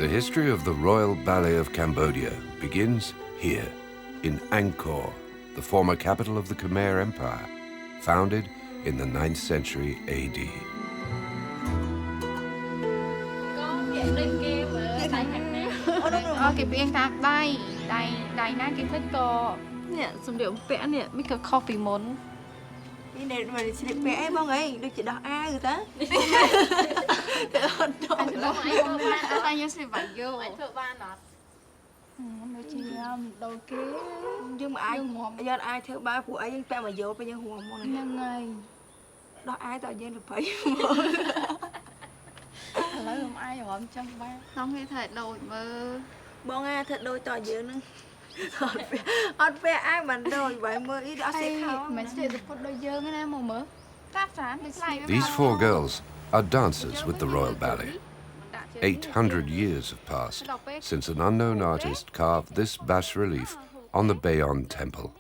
The history of the Royal Ballet of Cambodia begins here, in Angkor, the former capital of the Khmer Empire, founded in the 9th century AD. These four girls are dancers with the Royal Ballet. 800 years have passed since an unknown artist carved this bas-relief on the Bayon temple.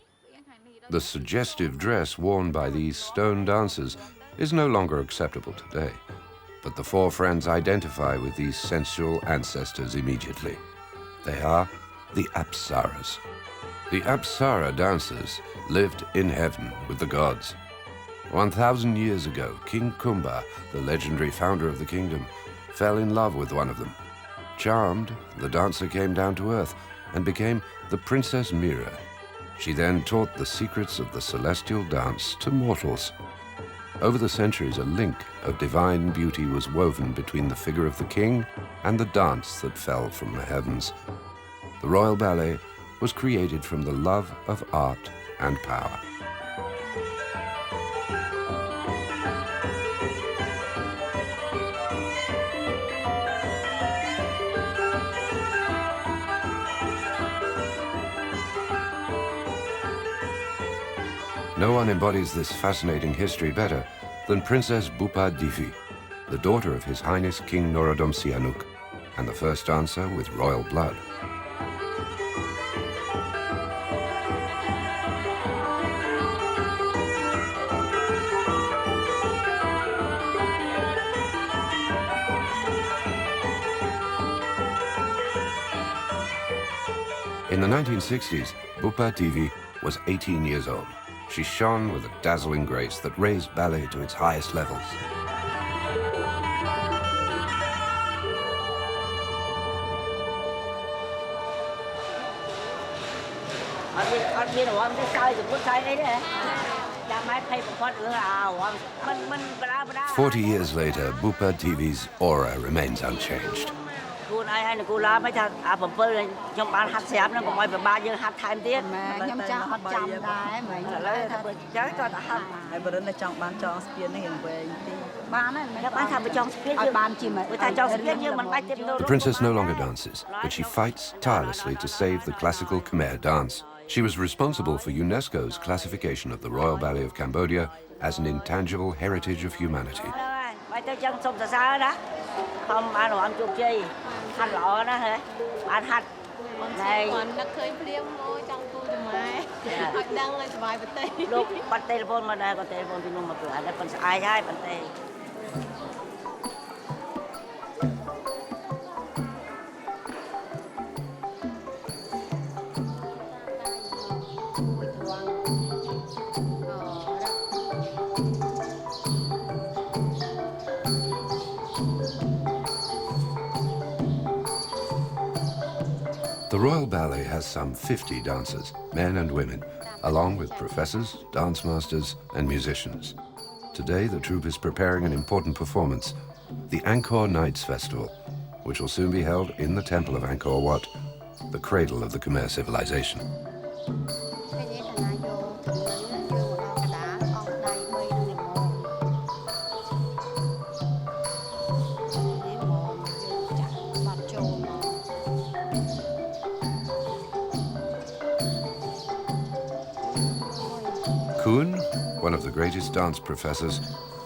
The suggestive dress worn by these stone dancers is no longer acceptable today, but the four friends identify with these sensual ancestors immediately. They are the Apsaras. The Apsara dancers lived in heaven with the gods. 1,000 years ago, King Kumba, the legendary founder of the kingdom, fell in love with one of them. Charmed, the dancer came down to earth and became the Princess Mira. She then taught the secrets of the celestial dance to mortals. Over the centuries, a link of divine beauty was woven between the figure of the king and the dance that fell from the heavens. The Royal Ballet was created from the love of art and power. No one embodies this fascinating history better than Princess Bopha Devi, the daughter of His Highness King Norodom Sihanouk, and the first dancer with royal blood. In the 1960s, Bopha Devi was 18 years old. She shone with a dazzling grace that raised ballet to its highest levels. "40 years later, Bopha Devi's aura remains unchanged. The princess no longer dances, but she fights tirelessly to save the classical Khmer dance. She was responsible for UNESCO's classification of the Royal Ballet of Cambodia as an intangible heritage of humanity. The Royal Ballet has some 50 dancers, men and women, along with professors, dance masters, and musicians. Today, the troupe is preparing an important performance, the Angkor Nights Festival, which will soon be held in the temple of Angkor Wat, the cradle of the Khmer civilization. Koun, one of the greatest dance professors,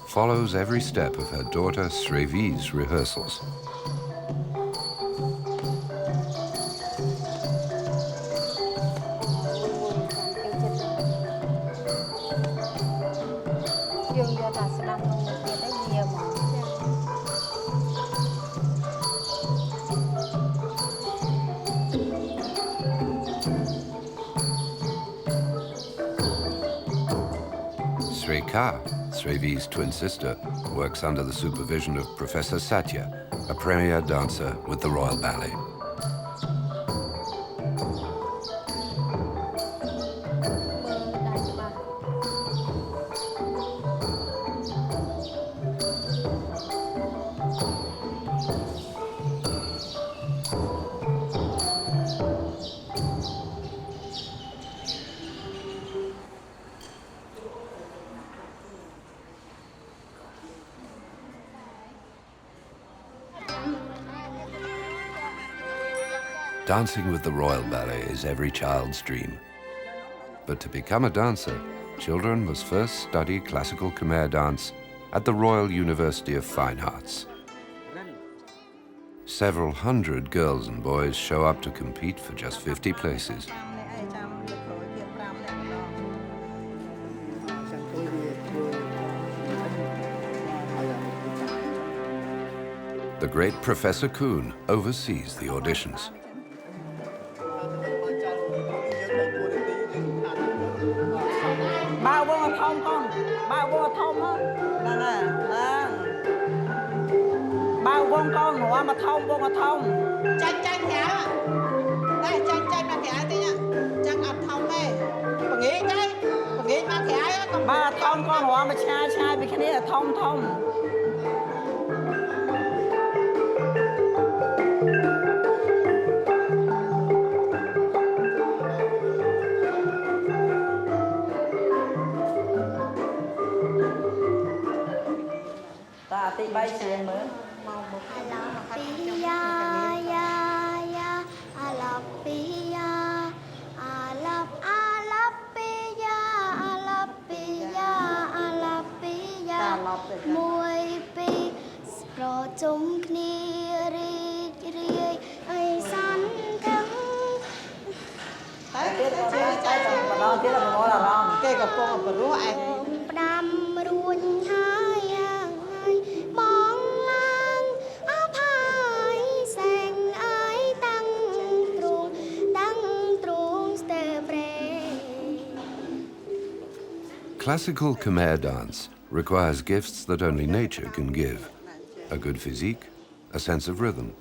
follows every step of her daughter Sre's rehearsals. Cha, Sre V's twin sister, works under the supervision of Professor Satya, a premier dancer with the Royal Ballet. Dancing with the Royal Ballet is every child's dream. But to become a dancer, children must first study classical Khmer dance at the Royal University of Fine Arts. Several hundred girls and boys show up to compete for just 50 places. The great Professor Koun oversees the auditions. Classical Khmer dance requires gifts that only nature can give. A good physique, a sense of rhythm,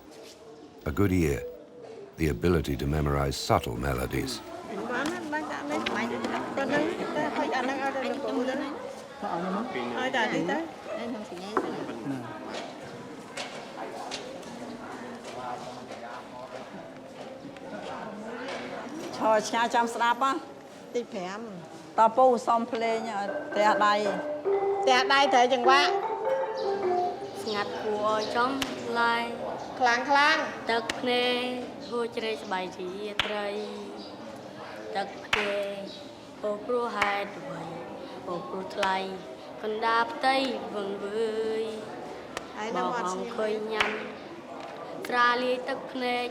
a good ear, the ability to memorize subtle melodies. Ta po som play nya te dai te chang wa ngặt của trong lai ខ្លាំងខ្លាំង ទឹកភ្នែកហួចជ្រៃស្បៃជាត្រីទឹកភ្នែកពោព្រោះហេតុអ្វីពោព្រោះថ្លៃកណ្ដាលផ្ទៃវឹងវើយបងអង្គុយញ៉ាំស្រាលាយទឹកភ្នែក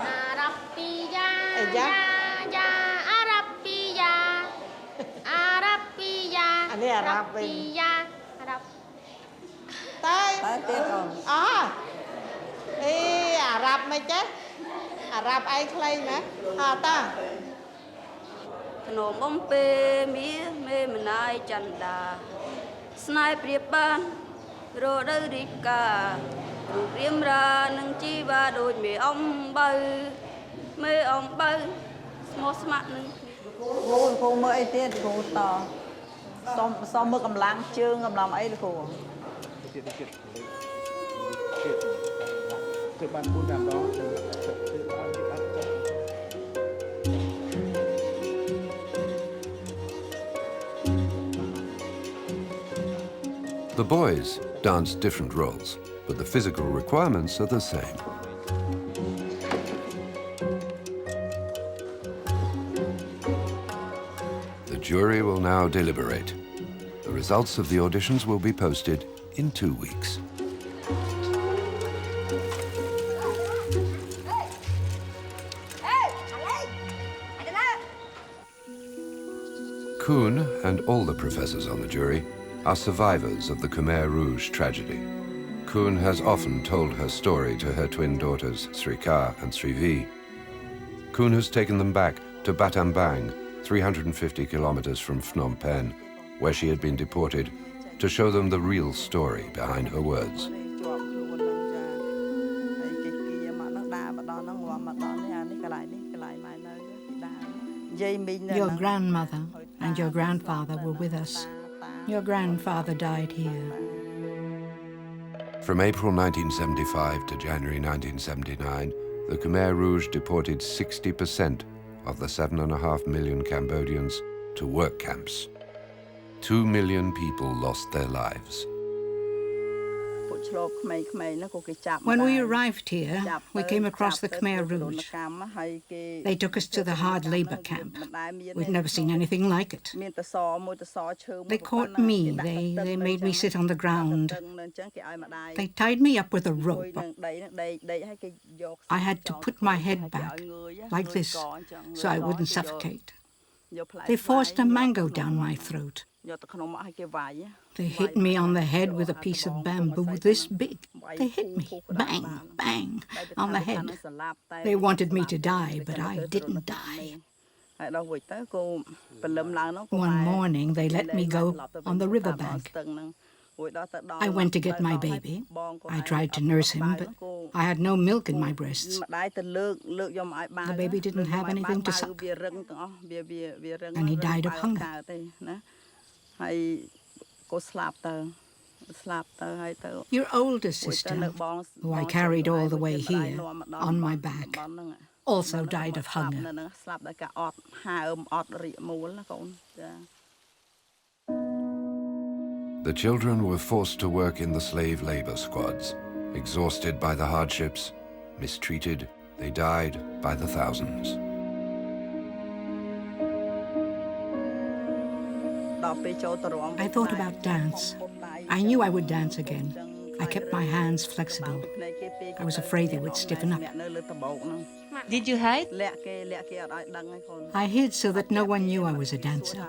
អារ៉ាប់ពីយ៉ាយ៉ាអារ៉ាប់ពីយ៉ាអារ៉ាប់ពីយ៉ា អានេះអារ៉ាប់វិញ ពីយ៉ាអារ៉ាប់ តែទៀតអូនអអេអារ៉ាប់មិនចេះអារ៉ាប់ឯងខ្លីណាហៅតា Nổ bông bê mía mê mình ai chẳng đà Snai priệp ban Rồi đôi đi cả Rồi riêng ra nâng chi và đôi mê ông bơ Mê ông bơ Small smart nâng គ្រូមើលអីទៀតគ្រូតសុំមើលកម្លាំងជើងកម្លាំងអីគ្រូ The boys dance different roles, but the physical requirements are the same. The jury will now deliberate. The results of the auditions will be posted in 2 weeks. Koun and all the professors on the jury are survivors of the Khmer Rouge tragedy. Koun has often told her story to her twin daughters, Sre Cha and Sre V. Koun has taken them back to Battambang, 350 kilometers from Phnom Penh, where she had been deported, to show them the real story behind her words. Your grandmother and your grandfather were with us. Your grandfather died here. From April 1975 to January 1979, the Khmer Rouge deported 60% of the 7.5 million Cambodians to work camps. 2 million people lost their lives. When we arrived here, we came across the Khmer Rouge. They took us to the hard labor camp. We'd never seen anything like it. They caught me. They made me sit on the ground. They tied me up with a rope. I had to put my head back, like this, so I wouldn't suffocate. They forced a mango down my throat. They hit me on the head with a piece of bamboo this big. They hit me, bang, bang, on the head. They wanted me to die, but I didn't die. One morning, they let me go on the riverbank. I went to get my baby. I tried to nurse him, but I had no milk in my breasts. The baby didn't have anything to suck, and he died of hunger. Your older sister, who I carried all the way here, on my back, also died of hunger. The children were forced to work in the slave labor squads. Exhausted by the hardships, mistreated, they died by the thousands. I thought about dance. I knew I would dance again. I kept my hands flexible. I was afraid they would stiffen up. Did you hide? I hid so that no one knew I was a dancer.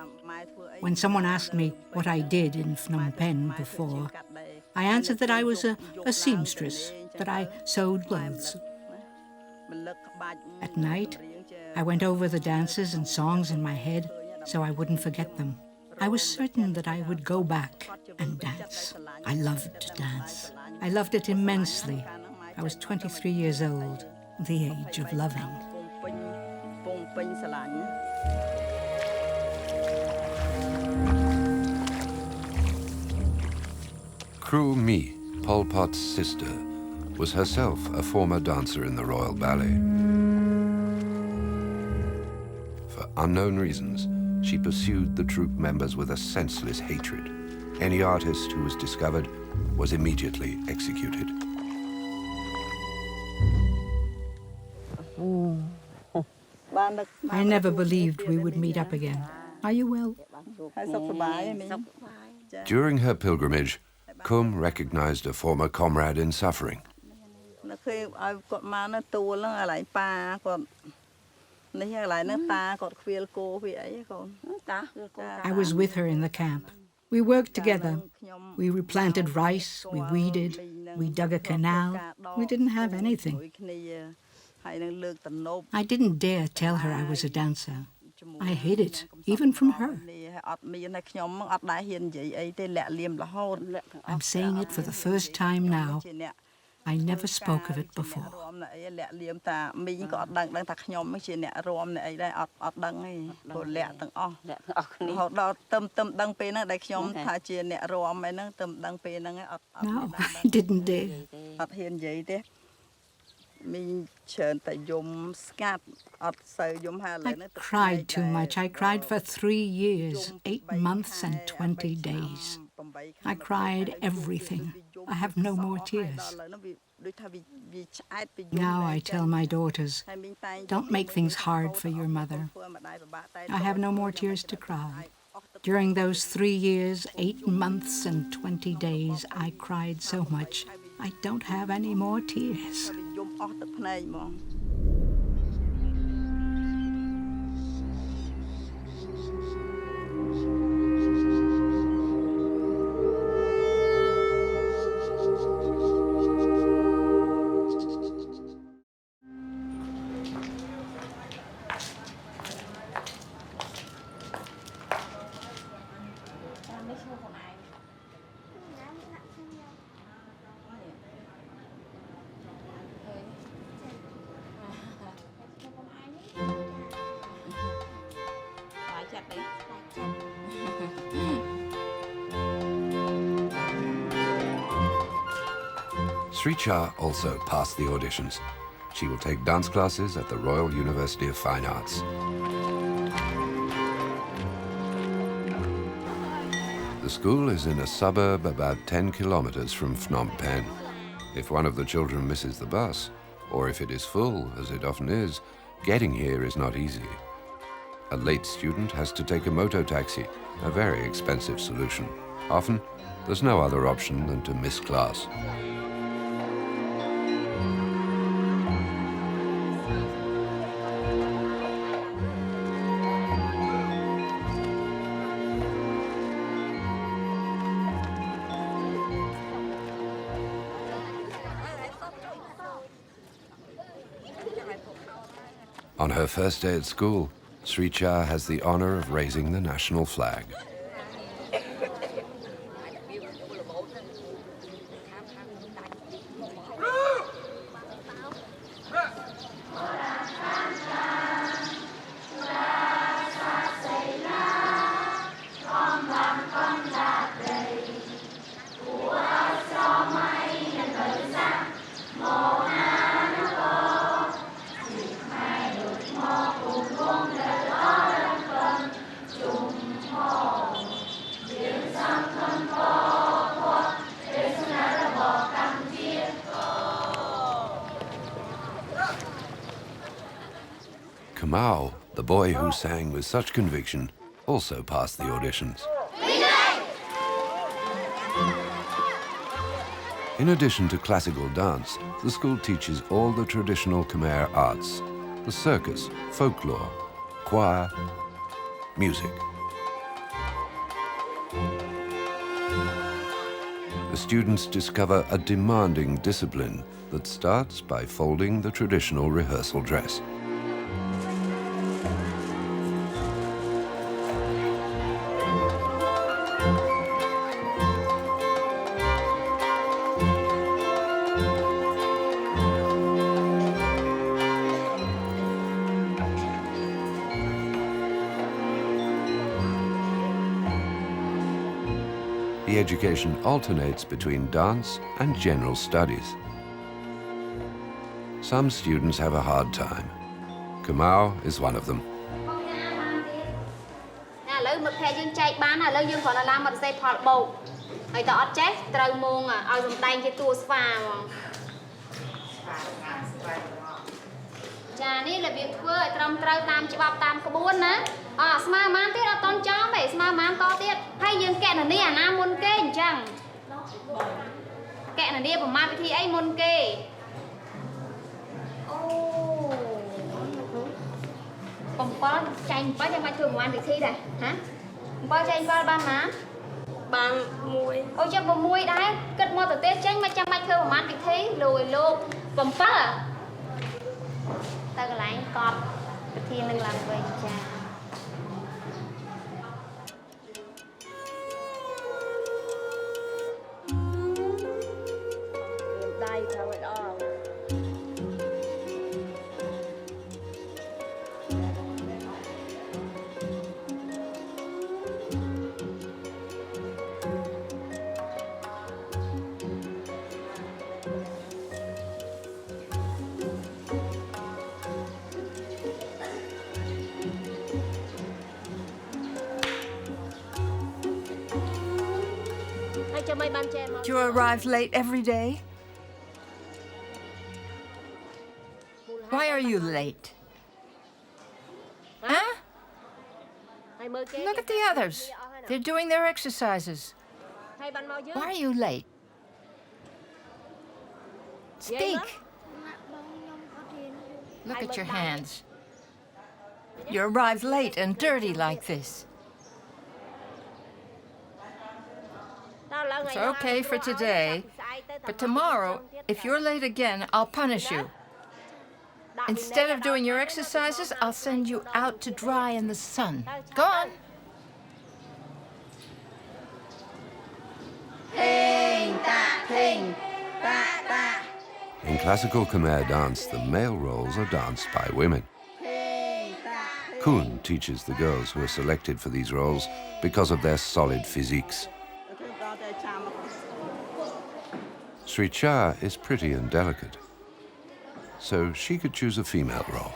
When someone asked me what I did in Phnom Penh before, I answered that I was a seamstress, that I sewed clothes. At night, I went over the dances and songs in my head so I wouldn't forget them. I was certain that I would go back and dance. I loved to dance. I loved it immensely. I was 23 years old, the age of loving. Kru Mi, Pol Pot's sister, was herself a former dancer in the Royal Ballet. For unknown reasons, she pursued the troupe members with a senseless hatred. Any artist who was discovered was immediately executed. I never believed we would meet up again. Are you well? During her pilgrimage, Koun recognized a former comrade in suffering. I was with her in the camp. We worked together. We replanted rice, we weeded, we dug a canal. We didn't have anything. I didn't dare tell her I was a dancer. I hid it, even from her. I'm saying it for the first time now. I never spoke of it before. No, I didn't dare. I cried too much. I cried for 3 years, 8 months and 20 days. I cried everything. I have no more tears. Now I tell my daughters, don't make things hard for your mother. I have no more tears to cry. During those 3 years, 8 months and 20 days, I cried so much. I don't have any more tears. Sre Cha also passed the auditions. She will take dance classes at the Royal University of Fine Arts. The school is in a suburb about 10 kilometers from Phnom Penh. If one of the children misses the bus, or if it is full, as it often is, getting here is not easy. A late student has to take a moto taxi, a very expensive solution. Often, there's no other option than to miss class. On her first day at school, Sre Cha has the honor of raising the national flag. Kmao, the boy who sang with such conviction, also passed the auditions. In addition to classical dance, the school teaches all the traditional Khmer arts: the circus, folklore, choir, music. The students discover a demanding discipline that starts by folding the traditional rehearsal dress. The education alternates between dance and general studies. Some students have a hard time. Kmao is one of them. Do you arrive late every day? Why are you late? Huh? Look at the others. They're doing their exercises. Why are you late? Speak. Look at your hands. You arrived late and dirty like this. It's okay for today, but tomorrow, if you're late again, I'll punish you. Instead of doing your exercises, I'll send you out to dry in the sun. Go on. In classical Khmer dance, the male roles are danced by women. Koun teaches the girls who are selected for these roles because of their solid physiques. Sre Cha is pretty and delicate, so she could choose a female role.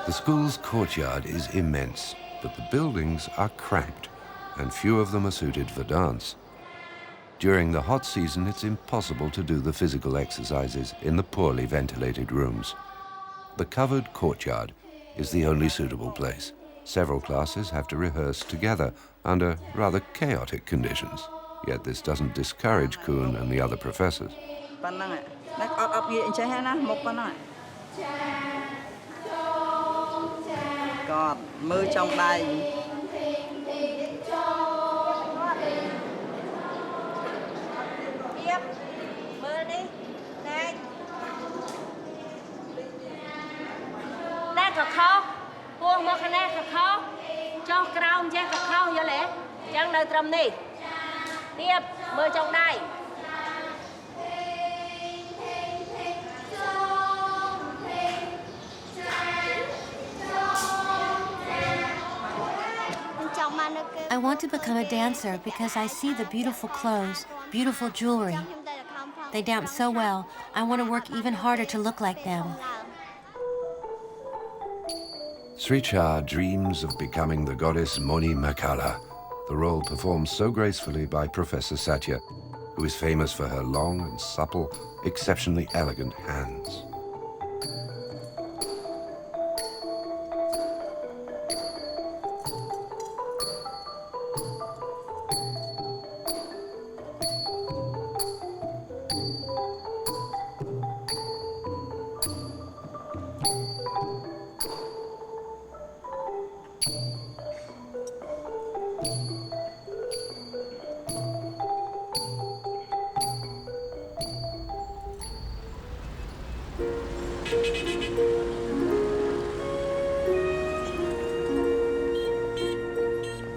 The school's courtyard is immense, but the buildings are cramped, and few of them are suited for dance. During the hot season, it's impossible to do the physical exercises in the poorly ventilated rooms. The covered courtyard is the only suitable place. Several classes have to rehearse together under rather chaotic conditions. Yet this doesn't discourage Koun and the other professors. I want to become a dancer because I see the beautiful clothes, beautiful jewelry. They dance so well. I want to work even harder to look like them. Sre Cha dreams of becoming the goddess Moni Makala, the role performed so gracefully by Professor Satya, who is famous for her long and supple, exceptionally elegant hands.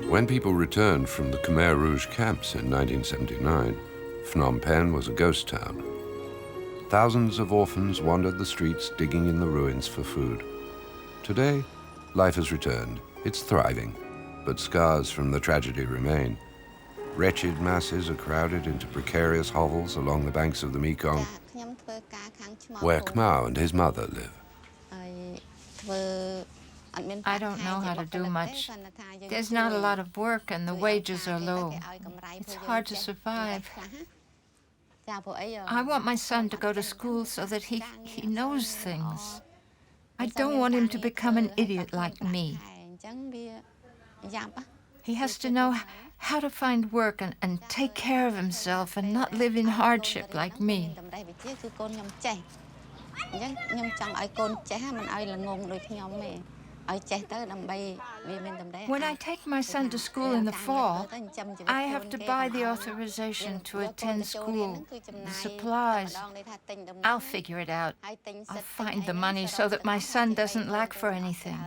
When people returned from the Khmer Rouge camps in 1979, Phnom Penh was a ghost town. Thousands of orphans wandered the streets digging in the ruins for food. Today, life has returned. It's thriving, but scars from the tragedy remain. Wretched masses are crowded into precarious hovels along the banks of the Mekong, where Kmao and his mother live. I don't know how to do much. There's not a lot of work and the wages are low. It's hard to survive. I want my son to go to school so that he knows things. I don't want him to become an idiot like me. He has to know how to find work and take care of himself and not live in hardship like me. When I take my son to school in the fall, I have to buy the authorization to attend school, the supplies. I'll figure it out. I'll find the money so that my son doesn't lack for anything.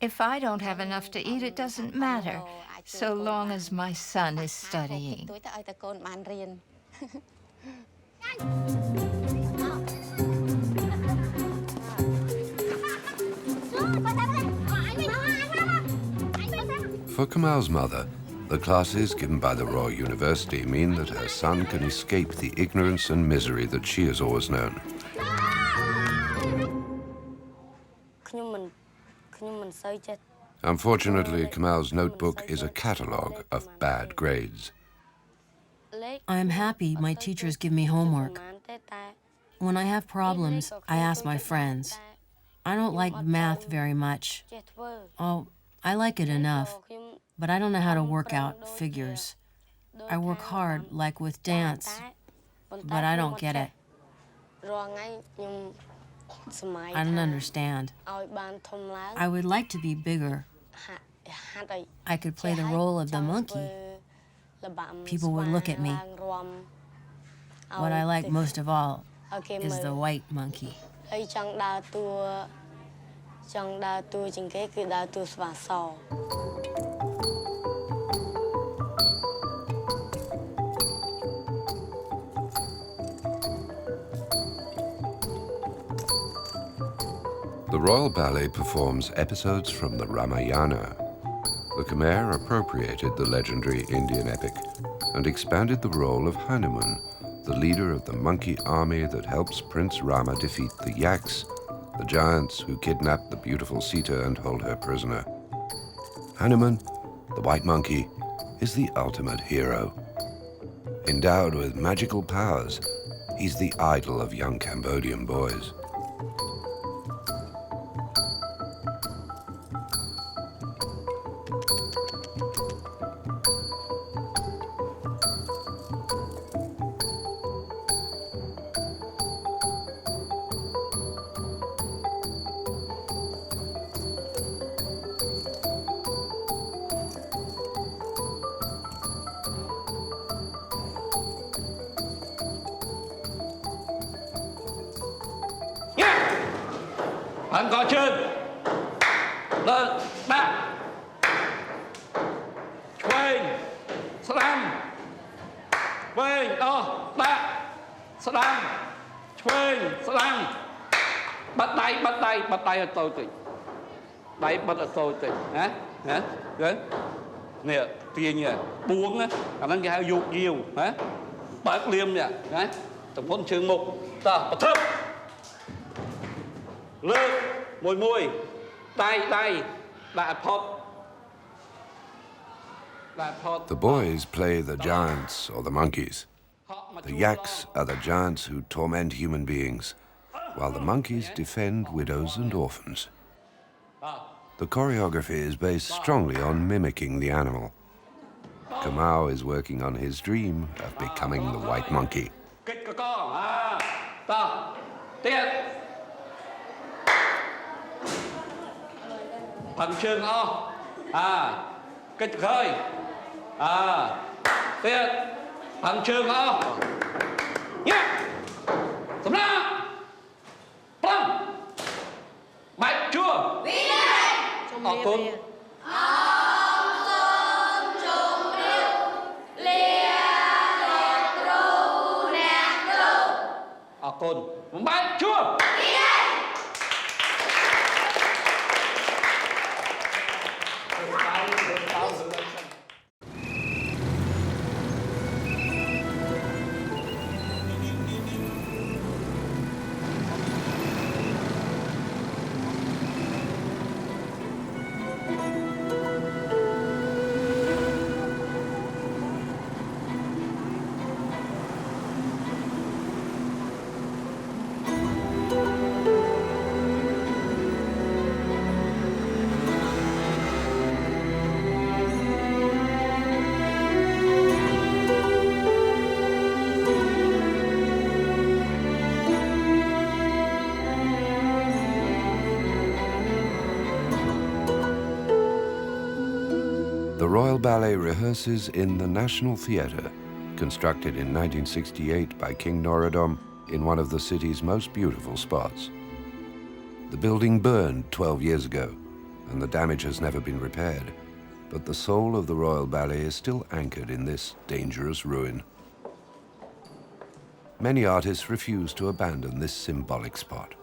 If I don't have enough to eat, it doesn't matter, so long as my son is studying. For Kmao's mother, the classes given by the Royal University mean that her son can escape the ignorance and misery that she has always known. Unfortunately, Kmao's notebook is a catalogue of bad grades. I am happy my teachers give me homework. When I have problems, I ask my friends. I don't like math very much. Oh, I like it enough, but I don't know how to work out figures. I work hard, like with dance, but I don't get it. I don't understand. I would like to be bigger. I could play the role of the monkey. People would look at me. What I like most of all is the white monkey. The Royal Ballet performs episodes from the Ramayana. The Khmer appropriated the legendary Indian epic and expanded the role of Hanuman, the leader of the monkey army that helps Prince Rama defeat the Yaks, the giants who kidnap the beautiful Sita and hold her prisoner. Hanuman, the white monkey, is the ultimate hero. Endowed with magical powers, he's the idol of young Cambodian boys. Angkor chân lên đạp quên slam quên đo đạp slam quên slam bắt tay ở tôi tị đáy bắt ở tôi tị hả đấy nè tiền nhỉ buông á anh cái hai dục nhiều hả bác liêm nhỉ đấy tổng quân trường mục ta bắt thấp lưng môi tay đại pot. The boys play the giants or the monkeys. The yaks are the giants who torment human beings, while the monkeys defend widows and orphans. The choreography is based strongly on mimicking the animal. Kmao is working on his dream of becoming the white monkey. Thằng trường o kịch khơi tiết thằng trường o nhá sầm la plum bạch chua Koun Koun bạch chua. The Royal Ballet rehearses in the National Theatre, constructed in 1968 by King Norodom in one of the city's most beautiful spots. The building burned 12 years ago, and the damage has never been repaired, but the soul of the Royal Ballet is still anchored in this dangerous ruin. Many artists refuse to abandon this symbolic spot.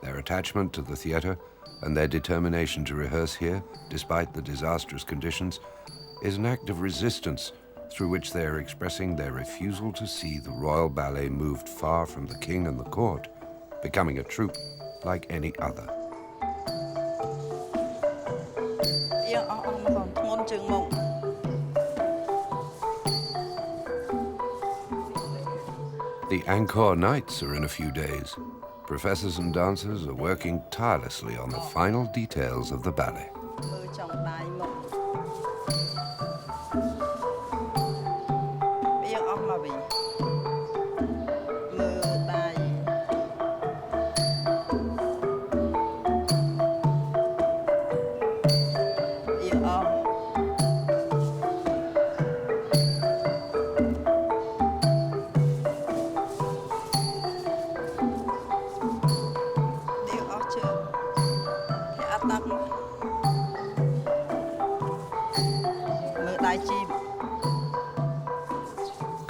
Their attachment to the theatre and their determination to rehearse here, despite the disastrous conditions, is an act of resistance through which they are expressing their refusal to see the Royal Ballet moved far from the king and the court, becoming a troupe like any other. The Angkor nights are in a few days. Professors and dancers are working tirelessly on the final details of the ballet.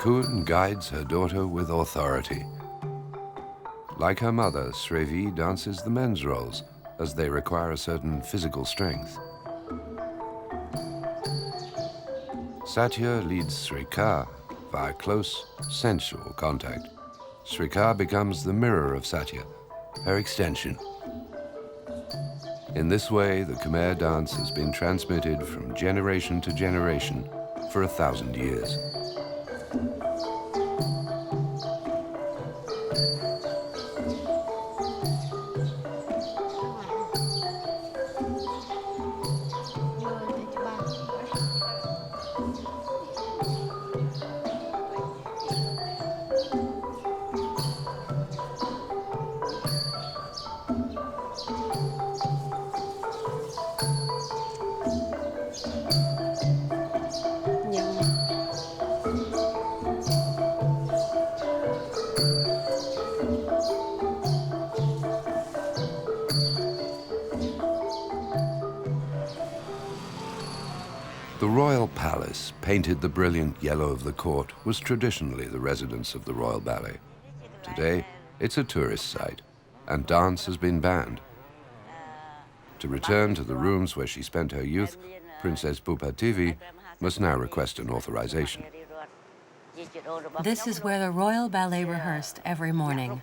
Koun guides her daughter with authority. Like her mother, Sre dances the men's roles, as they require a certain physical strength. Satya leads Sre Cha via close, sensual contact. Sre Cha becomes the mirror of Satya, her extension. In this way, the Khmer dance has been transmitted from generation to generation for 1,000 years. The Royal Palace, painted the brilliant yellow of the court, was traditionally the residence of the Royal Ballet. Today, it's a tourist site, and dance has been banned. To return to the rooms where she spent her youth, Princess Bopha Devi must now request an authorization. This is where the Royal Ballet rehearsed every morning.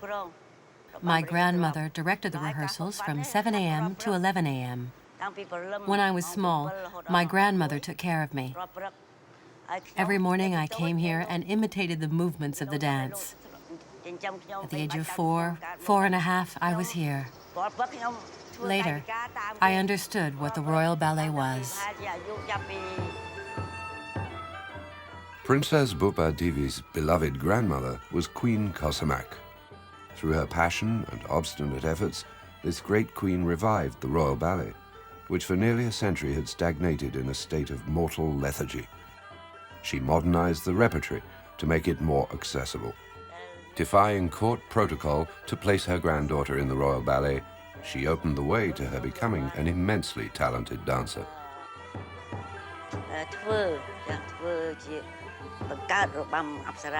My grandmother directed the rehearsals from 7 a.m. to 11 a.m. When I was small, my grandmother took care of me. Every morning I came here and imitated the movements of the dance. At the age of 4 and a half, I was here. Later, I understood what the Royal Ballet was. Princess Bopha Devi's beloved grandmother was Queen Kossamak. Through her passion and obstinate efforts, this great queen revived the Royal Ballet, which for nearly a century had stagnated in a state of mortal lethargy. She modernized the repertory to make it more accessible. Defying court protocol to place her granddaughter in the Royal Ballet, she opened the way to her becoming an immensely talented dancer.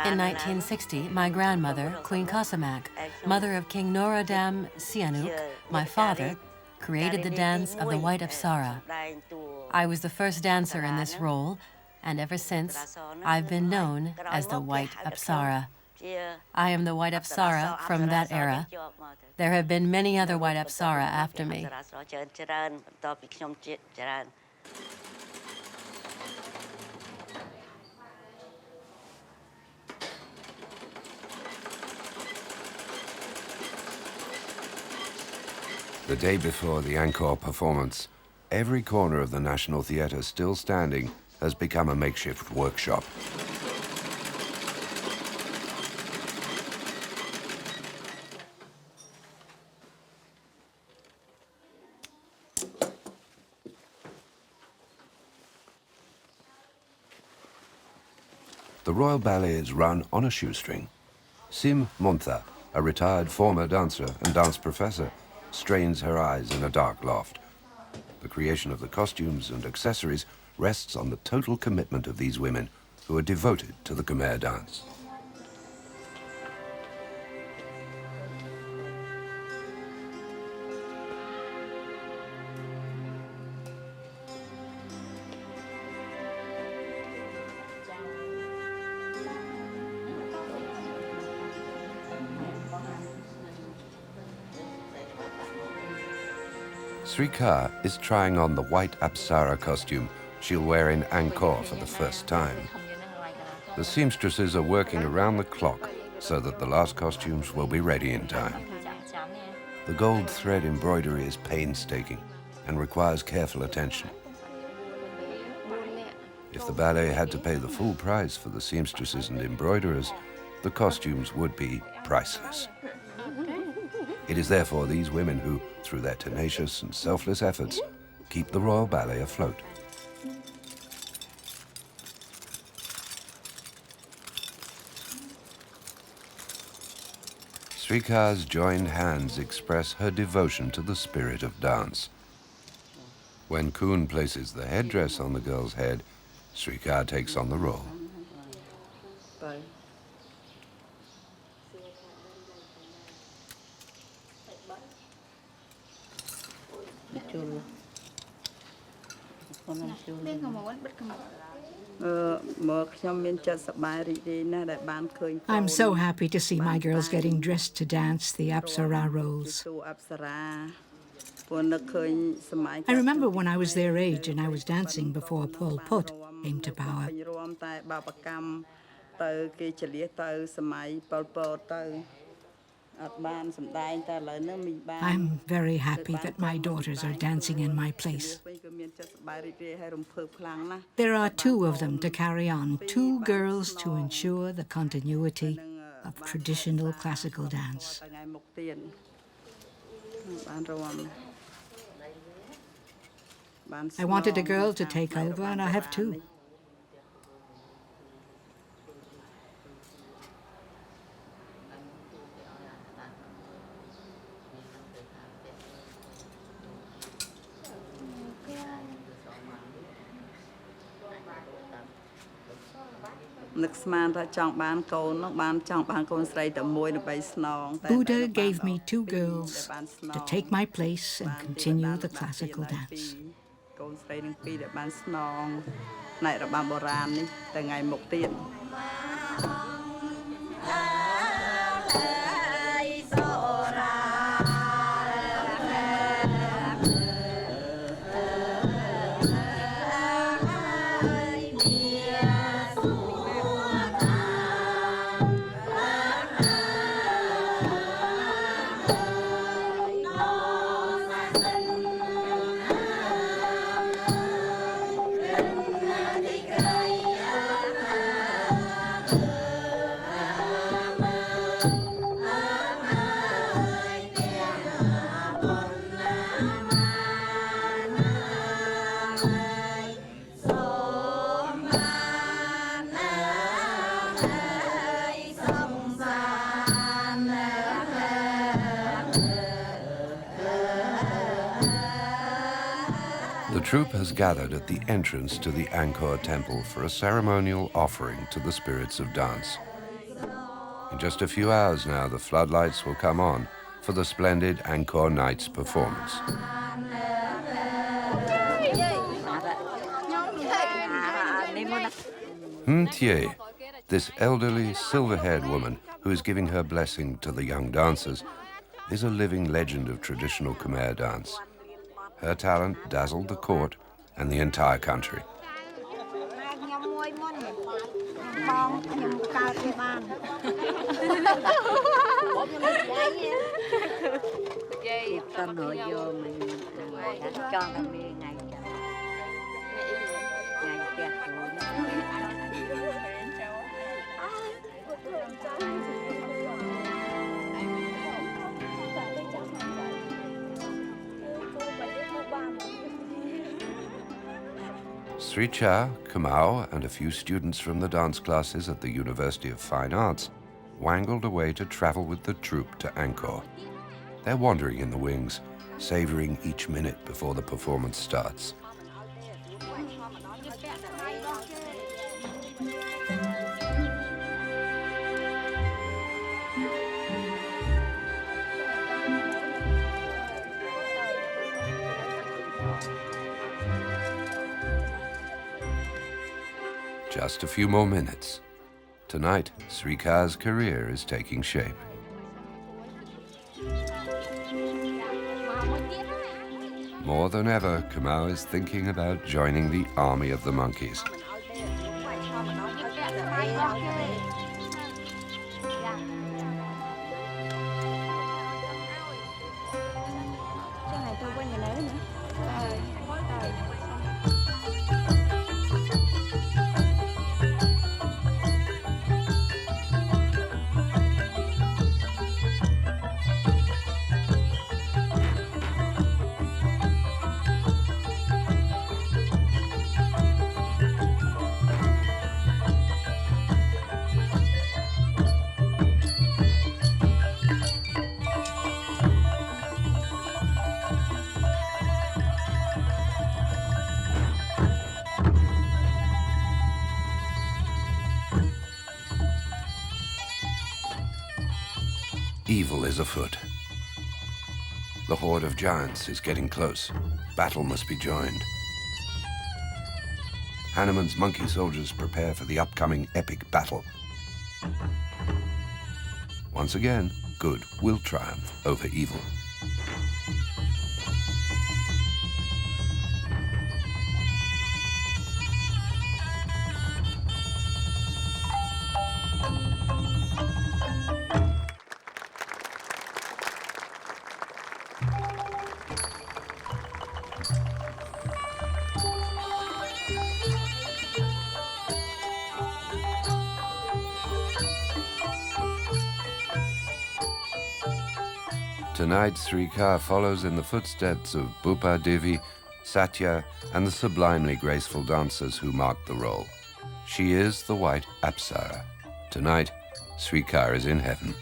In 1960, my grandmother, Queen Kossamak, mother of King Norodom Sihanouk, my father, created the dance of the White Apsara. I was the first dancer in this role, and ever since, I've been known as the White Apsara. I am the White Apsara from that era. There have been many other White Apsara after me. The day before the Angkor performance, every corner of the National Theatre still standing has become a makeshift workshop. The Royal Ballet is run on a shoestring. Sim Montha, a retired former dancer and dance professor, strains her eyes in a dark loft. The creation of the costumes and accessories rests on the total commitment of these women, who are devoted to the Khmer dance. Sre Cha is trying on the White Apsara costume she'll wear in Angkor for the first time. The seamstresses are working around the clock so that the last costumes will be ready in time. The gold thread embroidery is painstaking and requires careful attention. If the ballet had to pay the full price for the seamstresses and embroiderers, the costumes would be priceless. It is therefore these women who, through their tenacious and selfless efforts, keep the Royal Ballet afloat. Sre Cha's joined hands express her devotion to the spirit of dance. When Koun places the headdress on the girl's head, Sre Cha takes on the role. I'm so happy to see my girls getting dressed to dance the Apsara roles. I remember when I was their age and I was dancing before Pol Pot came to power. I'm very happy that my daughters are dancing in my place. There are 2 of them to carry on, 2 girls to ensure the continuity of traditional classical dance. I wanted a girl to take over, and I have 2. Buddha gave me 2 girls to take my place and continue the classical dance. The troupe has gathered at the entrance to the Angkor temple for a ceremonial offering to the spirits of dance. In just a few hours now, the floodlights will come on for the splendid Angkor Nights performance. Thie, this elderly, silver-haired woman who is giving her blessing to the young dancers, is a living legend of traditional Khmer dance. Her talent dazzled the court and the entire country. Sre Cha, Kmao, and a few students from the dance classes at the University of Fine Arts wangled away to travel with the troupe to Angkor. They're wandering in the wings, savoring each minute before the performance starts. Just a few more minutes. Tonight, Sre Cha's career is taking shape. More than ever, Kmao is thinking about joining the army of the monkeys. Evil is afoot. The horde of giants is getting close. Battle must be joined. Hanuman's monkey soldiers prepare for the upcoming epic battle. Once again, good will triumph over evil. Tonight, Sre Cha follows in the footsteps of Bopha, Devi, Satya, and the sublimely graceful dancers who marked the role. She is the White Apsara. Tonight, Sre Cha is in heaven.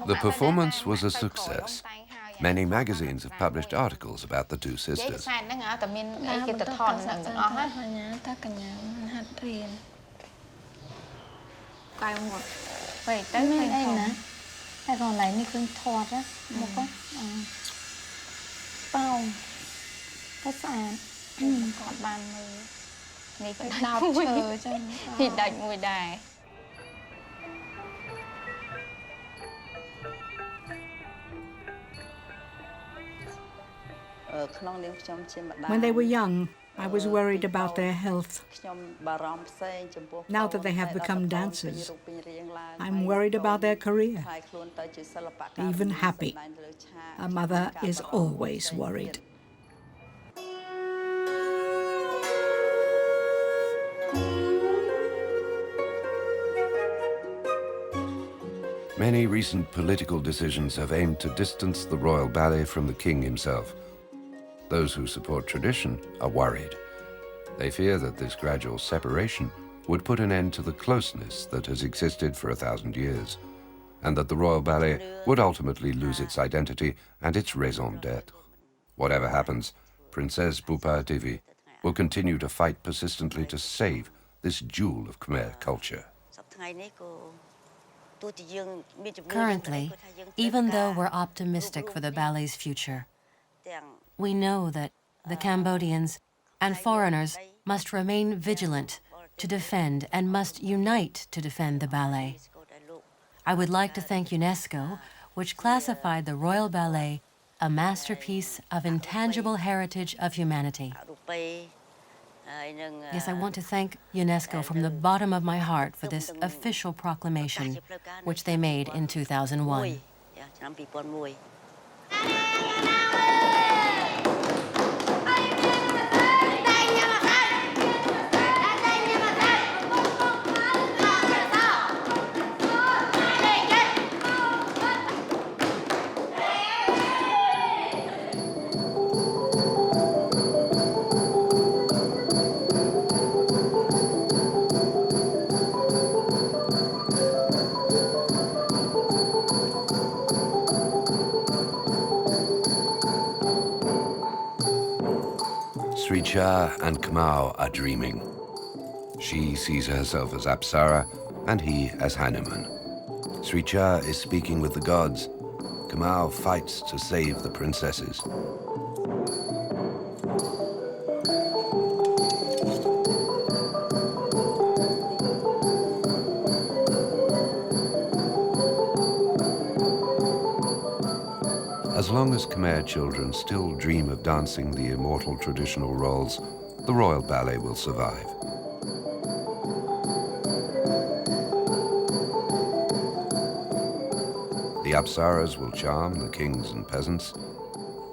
The performance was a success. Many magazines have published articles about the two sisters. When they were young, I was worried about their health. Now that they have become dancers, I'm worried about their career. Even happy. A mother is always worried. Many recent political decisions have aimed to distance the Royal Ballet from the king himself. Those who support tradition are worried. They fear that this gradual separation would put an end to the closeness that has existed for 1,000 years, and that the Royal Ballet would ultimately lose its identity and its raison d'être. Whatever happens, Princess Bopha Devi will continue to fight persistently to save this jewel of Khmer culture. Currently, even though we're optimistic for the ballet's future, we know that the Cambodians and foreigners must remain vigilant to defend and must unite to defend the ballet. I would like to thank UNESCO, which classified the Royal Ballet a masterpiece of intangible heritage of humanity. Yes, I want to thank UNESCO from the bottom of my heart for this official proclamation, which they made in 2001. Sre Cha and Kmao are dreaming. She sees herself as Apsara and he as Hanuman. Sre Cha is speaking with the gods. Kmao fights to save the princesses. As long as Khmer children still dream of dancing the immortal traditional roles, the Royal Ballet will survive. The Apsaras will charm the kings and peasants.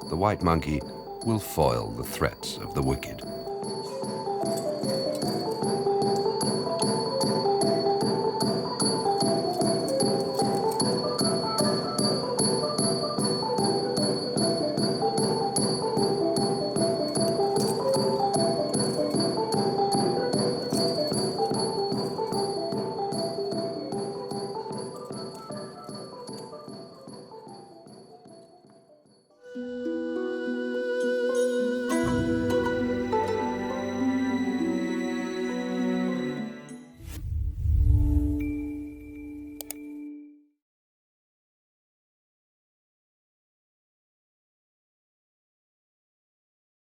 The white monkey will foil the threats of the wicked.